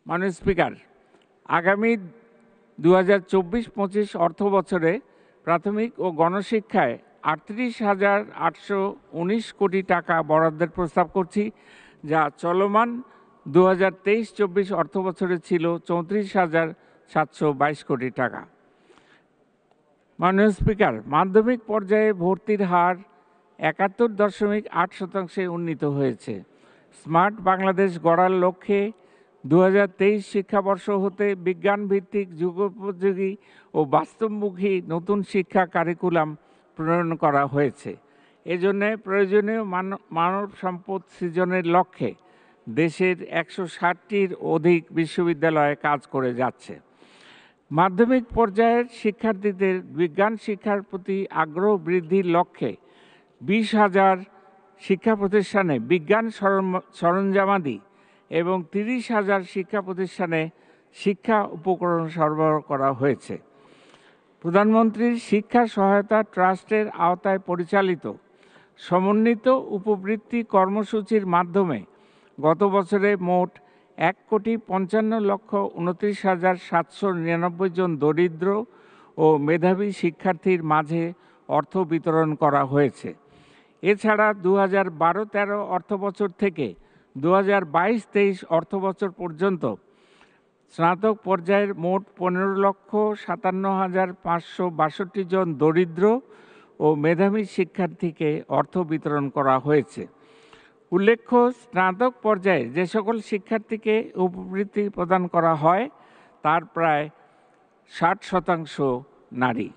মাননীয় স্পিকার, আগামী 2024-25 অর্থ বছরে প্রাথমিক ও গণশিক্ষায় 38,819 কোটি টাকা বরাদ্দের প্রস্তাব করছি, যা চলমান 2023-24 অর্থ বছরে ছিল 34,722 কোটি টাকা। মাননীয় স্পিকার, মাধ্যমিক পর্যায়ে ভর্তির হার 71.8% উন্নীত হয়েছে। স্মার্ট বাংলাদেশ গড়ার লক্ষ্যে 2023 শিক্ষাবর্ষ হতে বিজ্ঞানভিত্তিক যুগোপযোগী ও বাস্তবমুখী নতুন শিক্ষা কারিকুলাম প্রণয়ন করা হয়েছে। এজন্য প্রয়োজনীয় মানব সম্পদ সৃজনের লক্ষ্যে দেশের 160টির অধিক বিশ্ববিদ্যালয়ে কাজ করে যাচ্ছে। মাধ্যমিক পর্যায়ের শিক্ষার্থীদের বিজ্ঞান শিক্ষার প্রতি আগ্রহ বৃদ্ধির লক্ষ্যে 20,000 শিক্ষা প্রতিষ্ঠানে বিজ্ঞান সরঞ্জামাদি এবং 30,000 শিক্ষা প্রতিষ্ঠানে শিক্ষা উপকরণ সরবরাহ করা হয়েছে। প্রধানমন্ত্রীর শিক্ষা সহায়তা ট্রাস্টের আওতায় পরিচালিত সমন্বিত উপবৃত্তি কর্মসূচির মাধ্যমে গত বছরে মোট 1,55,29,799 জন দরিদ্র ও মেধাবী শিক্ষার্থীর মাঝে অর্থ বিতরণ করা হয়েছে। এছাড়া 2012-13 অর্থবছর থেকে 2022-23 অর্থবছর পর্যন্ত স্নাতক পর্যায়ের মোট 15,57,562 জন দরিদ্র ও মেধাবী শিক্ষার্থীকে অর্থ বিতরণ করা হয়েছে। উল্লেখ্য, স্নাতক পর্যায়ে যে সকল শিক্ষার্থীকে উপবৃত্তি প্রদান করা হয় তার প্রায় 60% নারী।